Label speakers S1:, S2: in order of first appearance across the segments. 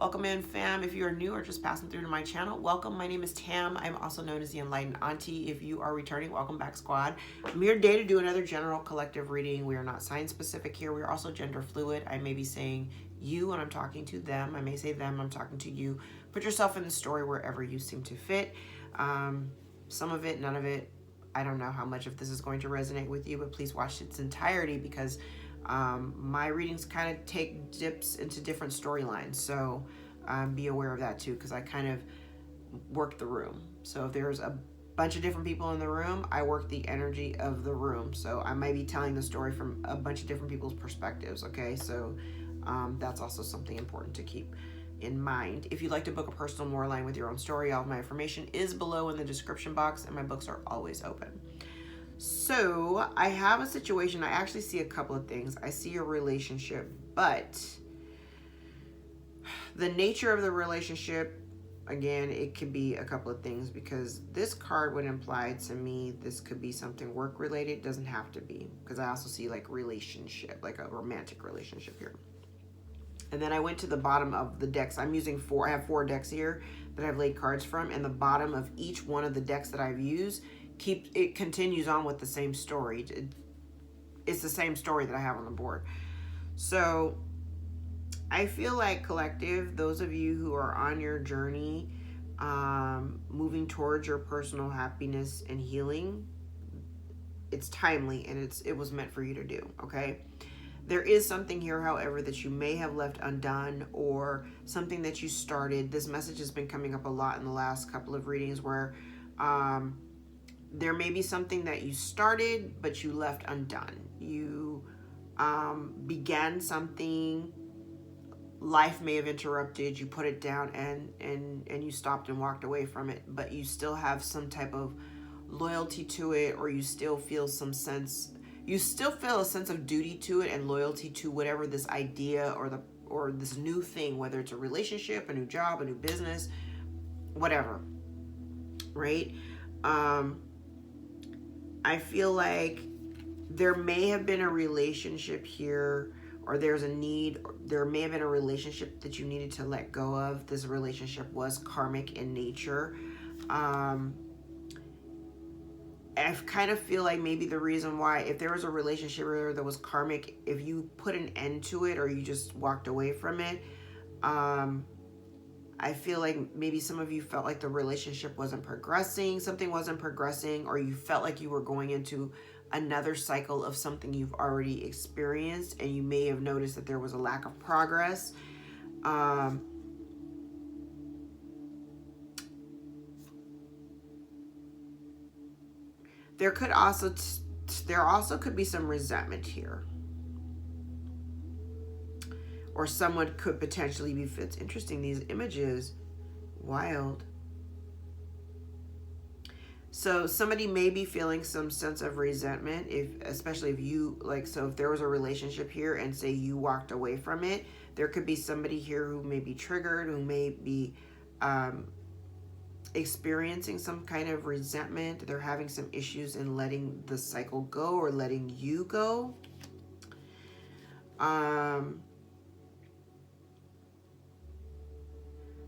S1: Welcome in, fam. If you are new or just passing through to my channel, welcome. My name is Tam. I'm also known as the Enlightened Auntie. If you are returning, welcome back, squad. I'm here today to do another general collective reading. We are not sign specific here. We are also gender fluid. I may be saying you when I'm talking to them. I may say them, I'm talking to you. Put yourself in the story wherever you seem to fit. Some of it, none of it. I don't know how much of this is going to resonate with you, but please watch its entirety because my readings kind of take dips into different storylines. So be aware of that too, because I kind of work the room. So if there's a bunch of different people in the room, I work the energy of the room. So I might be telling the story from a bunch of different people's perspectives. Okay, so that's also something important to keep in mind. If you'd like to book a personal more aligned with your own story, all of my information is below in the description box, and my books are always open. So I have a situation. I actually see a couple of things. I see a relationship, but the nature of the relationship, again, it could be a couple of things, because this card would imply to me this could be something work related. It doesn't have to be, because I also see like relationship, like a romantic relationship here. And then I went to the bottom of the decks. I'm using I have 4 decks here that I've laid cards from, and the bottom of each one of the decks that I've used it continues on with the same story. It's the same story that I have on the board. So I feel like collective, those of you who are on your journey, moving towards your personal happiness and healing, it's timely and it was meant for you to do, okay? There is something here, however, that you may have left undone, or something that you started. This message has been coming up a lot in the last couple of readings where there may be something that you started, but you left undone. You began something, life may have interrupted, you put it down and you stopped and walked away from it, but you still have some type of loyalty to it, or you still feel a sense of duty to it and loyalty to whatever this idea or this new thing, whether it's a relationship, a new job, a new business, whatever, right? I feel like there may have been a relationship here, or there may have been a relationship that you needed to let go of. This relationship was karmic in nature. I kind of feel like maybe the reason why, if there was a relationship that was karmic, if you put an end to it or you just walked away from it, I feel like maybe some of you felt like the relationship wasn't progressing, something wasn't progressing, or you felt like you were going into another cycle of something you've already experienced, and you may have noticed that there was a lack of progress. There also could be some resentment here, or someone could potentially be. It's interesting, these images, wild. So somebody may be feeling some sense of resentment, especially if you so if there was a relationship here and say you walked away from it, there could be somebody here who may be triggered, who may be experiencing some kind of resentment. They're having some issues in letting the cycle go or letting you go.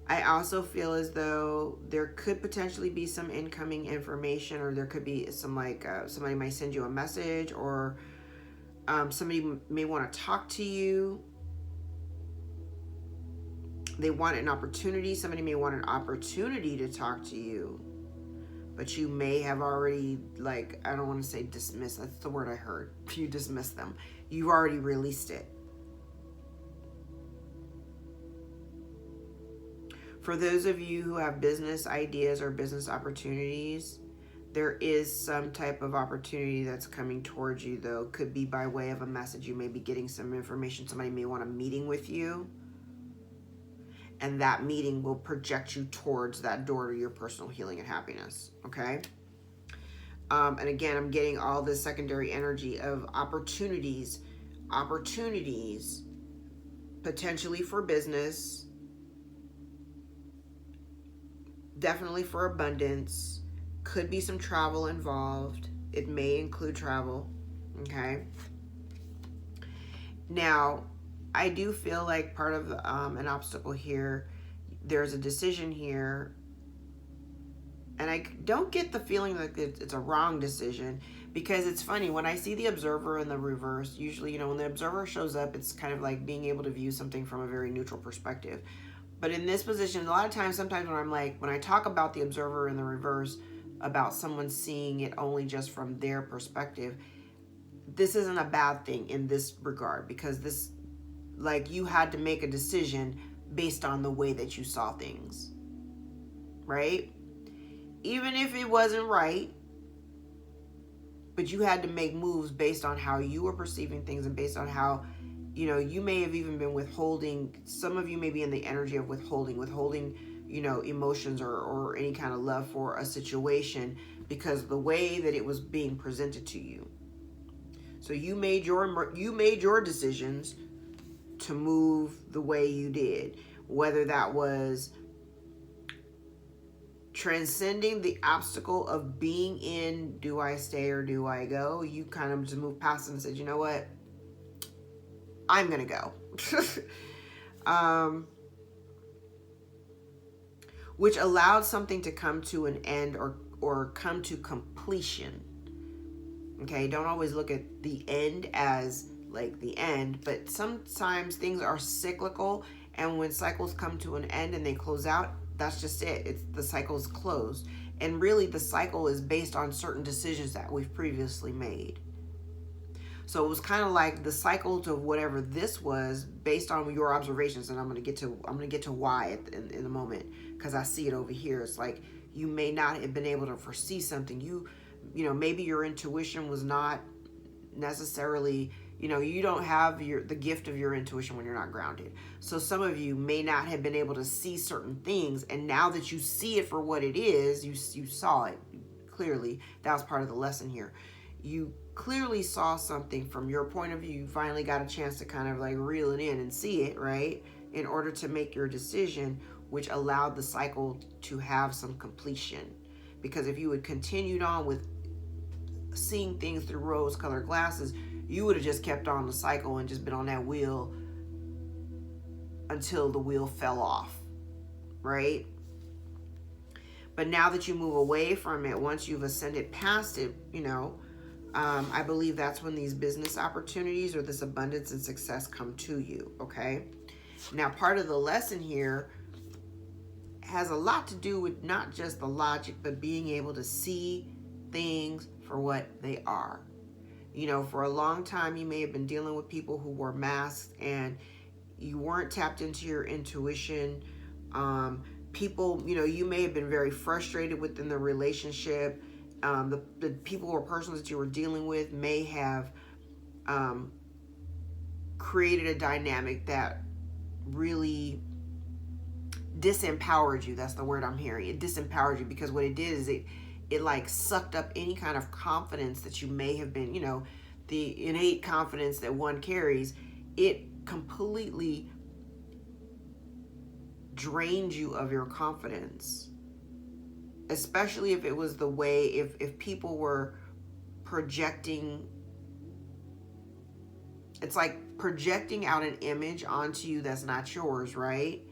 S1: I also feel as though there could potentially be some incoming information, or there could be some somebody might send you a message, or somebody may want to talk to you. They want an opportunity. Somebody may want an opportunity to talk to you, but you may have already, I don't want to say dismiss. That's the word I heard. You dismiss them. You've already released it. For those of you who have business ideas or business opportunities, there is some type of opportunity that's coming towards you, though. Could be by way of a message. You may be getting some information. Somebody may want a meeting with you, and that meeting will project you towards that door to your personal healing and happiness, okay? And again, I'm getting all this secondary energy of opportunities, potentially for business, definitely for abundance. Could be some travel involved. It may include travel, okay? Now, I do feel like part of an obstacle here, there's a decision here, and I don't get the feeling that it's a wrong decision, because it's funny when I see the observer in the reverse. Usually, you know, when the observer shows up, it's kind of like being able to view something from a very neutral perspective. But in this position, a lot of times, sometimes when I talk about the observer in the reverse, about someone seeing it only just from their perspective, this isn't a bad thing in this regard, because this, like, you had to make a decision based on the way that you saw things, right? Even if it wasn't right, but you had to make moves based on how you were perceiving things, and based on how, you know, you may have even been withholding. Some of you may be in the energy of withholding, you know, emotions or any kind of love for a situation, because of the way that it was being presented to you. So you made your decisions to move the way you did, whether that was transcending the obstacle of being in, do I stay or do I go? You kind of just moved past it and said, you know what, I'm gonna go. Which allowed something to come to an end, or come to completion. Okay, don't always look at the end as like the end, but sometimes things are cyclical, and when cycles come to an end and they close out, that's just it. It's the cycle's closed. And really the cycle is based on certain decisions that we've previously made. So it was kind of like the cycle to whatever this was based on your observations, and I'm gonna get to why in a moment, because I see it over here. It's like you may not have been able to foresee something. You know, maybe your intuition was not necessarily, you know, you don't have the gift of your intuition when you're not grounded. So some of you may not have been able to see certain things, and now that you see it for what it is, you saw it clearly. That was part of the lesson here. You clearly saw something from your point of view. You finally got a chance to kind of like reel it in and see it, right? In order to make your decision, which allowed the cycle to have some completion. Because if you had continued on with seeing things through rose-colored glasses, you would have just kept on the cycle and just been on that wheel until the wheel fell off, right? But now that you move away from it, once you've ascended past it, you know, I believe that's when these business opportunities or this abundance and success come to you, okay? Now, part of the lesson here has a lot to do with not just the logic, but being able to see things for what they are. You know, for a long time, you may have been dealing with people who wore masks and you weren't tapped into your intuition. People, you know, you may have been very frustrated within the relationship. The people or persons that you were dealing with may have created a dynamic that really disempowered you. That's the word I'm hearing. It disempowered you, because what it did is it like sucked up any kind of confidence that you may have been, you know, the innate confidence that one carries. It completely drained you of your confidence, especially if it was the way, if people were projecting. It's like projecting out an image onto you that's not yours, right?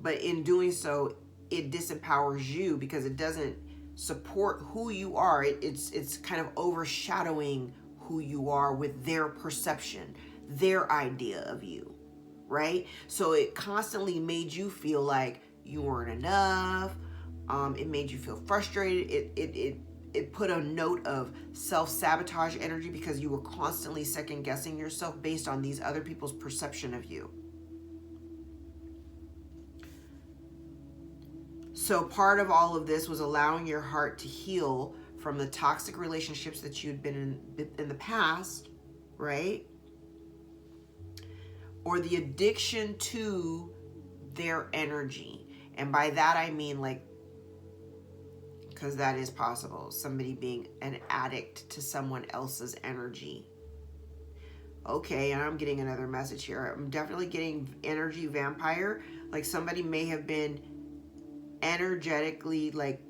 S1: But in doing so, it disempowers you, because it doesn't support who you are. It's kind of overshadowing who you are with their perception, their idea of you, right? So it constantly made you feel like you weren't enough. It made you feel frustrated. It put a note of self-sabotage energy, because you were constantly second guessing yourself based on these other people's perception of you. So part of all of this was allowing your heart to heal from the toxic relationships that you'd been in the past, right? Or the addiction to their energy. And by that I mean, like, because that is possible, somebody being an addict to someone else's energy. Okay, and I'm getting another message here. I'm definitely getting energy vampire. Like somebody may have been energetically, like,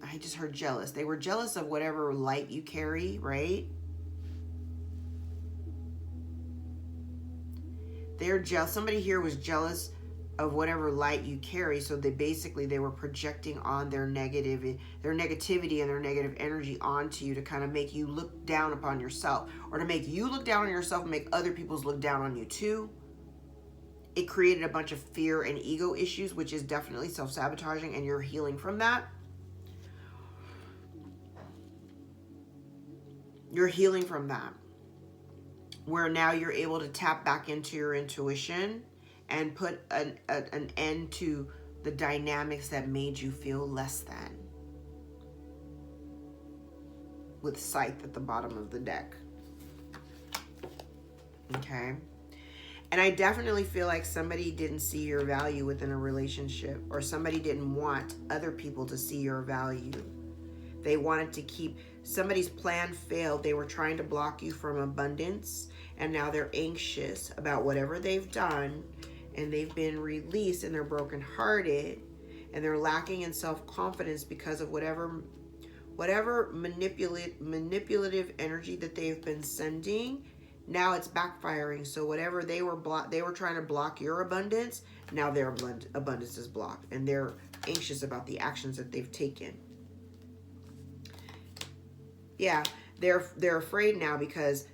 S1: I just heard jealous. They were jealous of whatever light you carry, right? They're jealous. Somebody here was jealous of whatever light you carry, so they were projecting on their negativity and their negative energy onto you to kind of make you look down upon yourself, or to make you look down on yourself and make other people's look down on you too. It created a bunch of fear and ego issues, which is definitely self-sabotaging, and you're healing from that. You're healing from that, where now you're able to tap back into your intuition and put an end to the dynamics that made you feel less than. With Scythe at the bottom of the deck. Okay? And I definitely feel like somebody didn't see your value within a relationship, or somebody didn't want other people to see your value. They wanted to keep, somebody's plan failed. They were trying to block you from abundance, and now they're anxious about whatever they've done, and they've been released, and they're brokenhearted, and they're lacking in self-confidence because of whatever manipulative energy that they've been sending. Now it's backfiring. So whatever they were trying to block your abundance, now their abundance is blocked, and they're anxious about the actions that they've taken. Yeah, they're afraid now because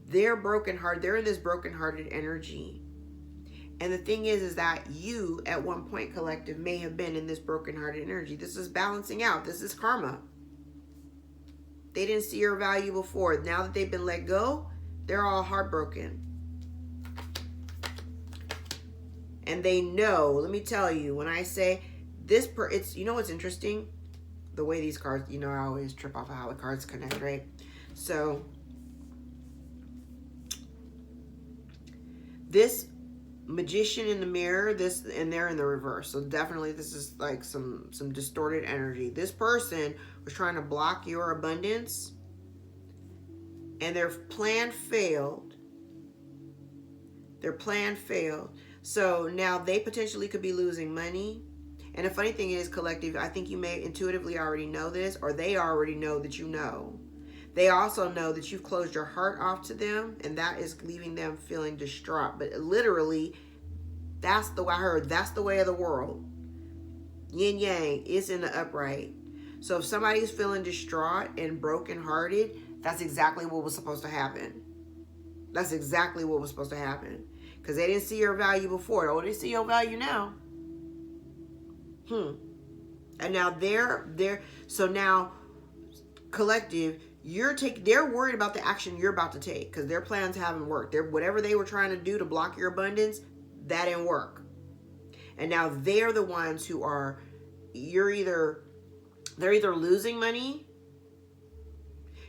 S1: they're brokenhearted. They're in this brokenhearted energy. And the thing is that you, at one point, collective, may have been in this brokenhearted energy. This is balancing out. This is karma. They didn't see your value before. Now that they've been let go, they're all heartbroken. And they know, let me tell you, when I say this, it's, you know what's interesting? The way these cards, you know, I always trip off of how the cards connect, right? So, this Magician in the mirror, and they're in the reverse. So definitely this is like some distorted energy. This person was trying to block your abundance, and their plan failed. Their plan failed. So now they potentially could be losing money. And the funny thing is, collective, I think you may intuitively already know this, or they already know that you know. They also know that you've closed your heart off to them, and that is leaving them feeling distraught. But literally, that's the way I heard. That's the way of the world. Yin yang is in the upright. So if somebody's feeling distraught and brokenhearted, that's exactly what was supposed to happen. That's exactly what was supposed to happen. Because they didn't see your value before. Oh, they see your value now. And now so now, collective, they're worried about the action you're about to take, because their plans haven't worked. Whatever they were trying to do to block your abundance, that didn't work. And now they're the ones who are, they're either losing money.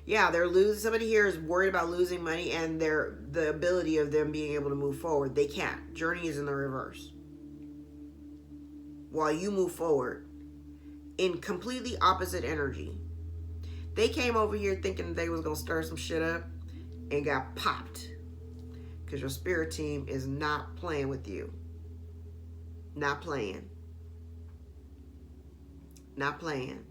S1: Yeah, somebody here is worried about losing money and the ability of them being able to move forward. They can't. Journey is in the reverse. While you move forward in completely opposite energy. They came over here thinking they was going to stir some shit up and got popped. Because your spirit team is not playing with you. Not playing. Not playing.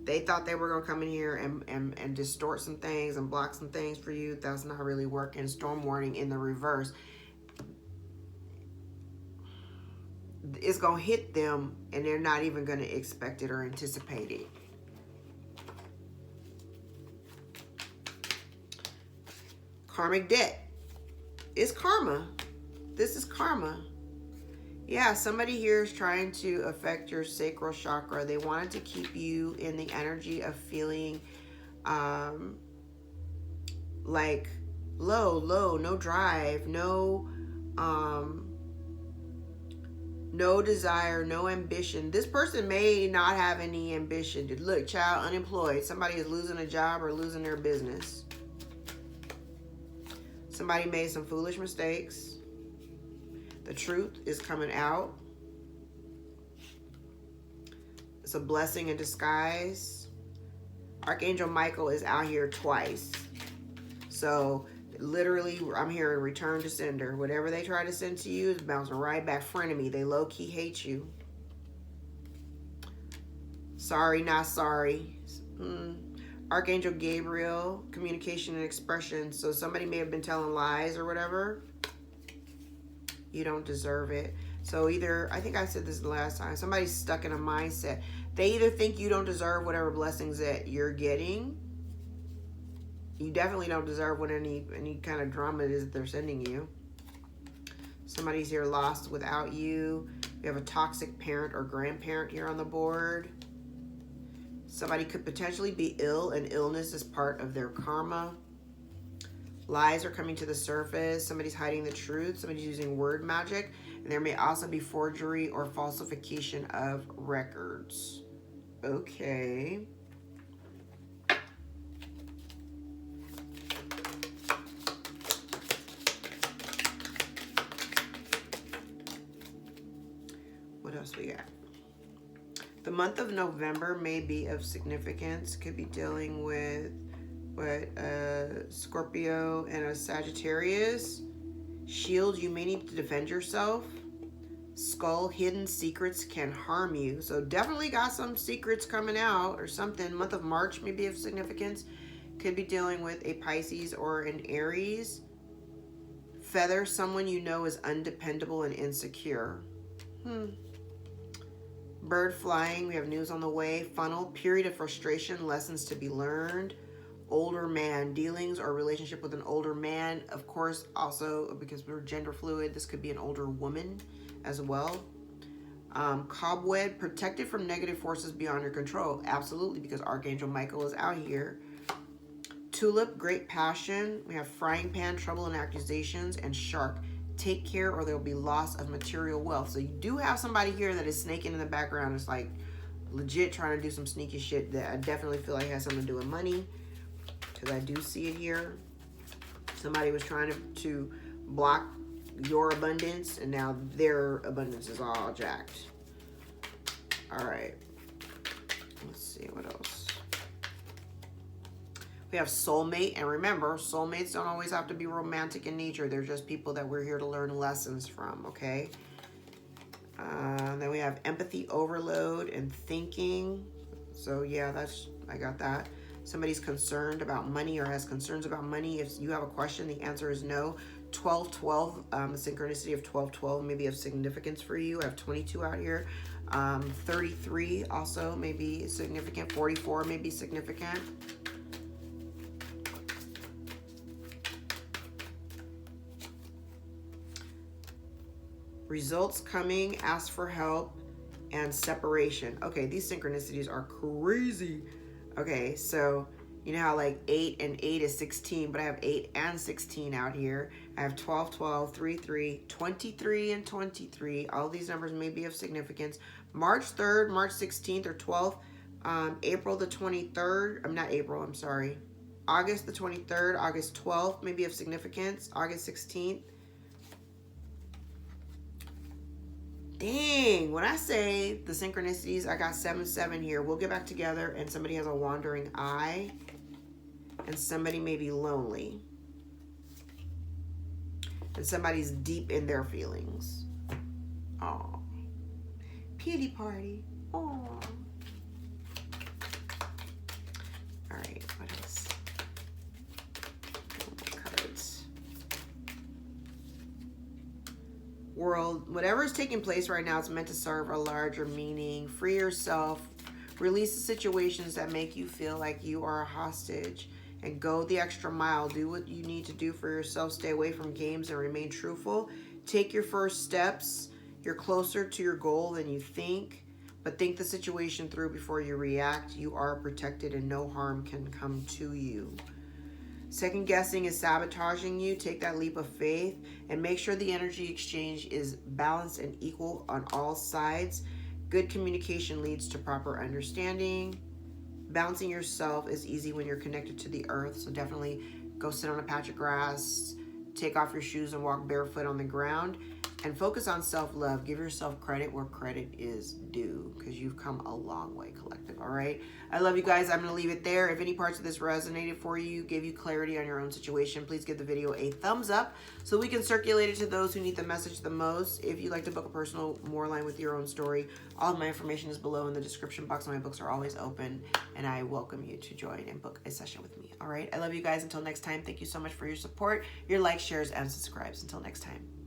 S1: They thought they were going to come in here and distort some things and block some things for you. That's not really working. Storm warning in the reverse. It's going to hit them, and they're not even going to expect it or anticipate it. Karmic debt. It's karma. This is karma. Yeah, somebody here is trying to affect your sacral chakra. They wanted to keep you in the energy of feeling like low, no drive, no desire, no ambition. This person may not have any ambition. Look, child, unemployed. Somebody is losing a job or losing their business. Somebody made some foolish mistakes. The truth is coming out. It's a blessing in disguise. Archangel Michael is out here twice. So literally, I'm hearing return to sender. Whatever they try to send to you is bouncing right back. Frenemy. They low-key hate you. Sorry, not sorry. Archangel Gabriel, communication and expression. So somebody may have been telling lies or whatever. You don't deserve it. So either, I think I said this the last time, somebody's stuck in a mindset. They either think you don't deserve whatever blessings that you're getting. You definitely don't deserve what any kind of drama it is that they're sending you. Somebody's here lost without you. We have a toxic parent or grandparent here on the board. Somebody could potentially be ill, and illness is part of their karma. Lies are coming to the surface. Somebody's hiding the truth. Somebody's using word magic. And there may also be forgery or falsification of records. Okay. What else we got? The month of November may be of significance. Could be dealing with Scorpio and a Sagittarius. Shield, you may need to defend yourself. Skull, hidden secrets can harm you. So definitely got some secrets coming out or something. Month of March may be of significance. Could be dealing with a Pisces or an Aries. Feather, someone you know is undependable and insecure. Bird flying, we have news on the way. Funnel, period of frustration, lessons to be learned. Older man, dealings or relationship with an older man. Of course, also because we're gender fluid, this could be an older woman as well. Cobweb, protected from negative forces beyond your control. Absolutely, because Archangel Michael is out here. Tulip, great passion. We have frying pan, trouble and accusations. And shark, take care or there'll be loss of material wealth. So you do have somebody here that is snaking in the background. It's like legit trying to do some sneaky shit that I definitely feel like has something to do with money, because I do see it here. Somebody was trying to block your abundance, and now their abundance is all jacked. All right. Let's see what else. We have soulmate, and remember, soulmates don't always have to be romantic in nature. They're just people that we're here to learn lessons from, okay? Then we have empathy overload and thinking. So yeah, I got that. Somebody's concerned about money or has concerns about money. If you have a question, the answer is no. 12-12, the synchronicity of 12-12 may be of significance for you. I have 22 out here. 33 also may be significant. 44 may be significant. Results coming, ask for help, and separation. Okay, these synchronicities are crazy. Okay, so you know how like 8 and 8 is 16, but I have 8 and 16 out here. I have 12, 12, 3, 3, 23, and 23. All these numbers may be of significance. March 3rd, March 16th, or 12th, April the 23rd. I'm sorry. August the 23rd, August 12th may be of significance. August 16th. Dang, when I say the synchronicities, I got 7-7 here. We'll get back together, and somebody has a wandering eye, and somebody may be lonely, and somebody's deep in their feelings. Aw. Pity party. Aw. All right, what else? Cards. World, whatever is taking place right now is meant to serve a larger meaning. Free yourself, release the situations that make you feel like you are a hostage, and go the extra mile. Do what you need to do for yourself. Stay away from games and remain truthful. Take your first steps. You're closer to your goal than you think, but think the situation through before you react. You are protected and no harm can come to you. Second guessing is sabotaging you. Take that leap of faith and make sure the energy exchange is balanced and equal on all sides. Good communication leads to proper understanding. Balancing yourself is easy when you're connected to the earth, so definitely go sit on a patch of grass, take off your shoes and walk barefoot on the ground. And focus on self-love. Give yourself credit where credit is due, because you've come a long way, collective. All right. I love you guys. I'm going to leave it there. If any parts of this resonated for you, gave you clarity on your own situation, please give the video a thumbs up so we can circulate it to those who need the message the most. If you'd like to book a personal, more aligned with your own story, all of my information is below in the description box. My books are always open, and I welcome you to join and book a session with me. All right. I love you guys. Until next time, thank you so much for your support, your likes, shares, and subscribes. Until next time.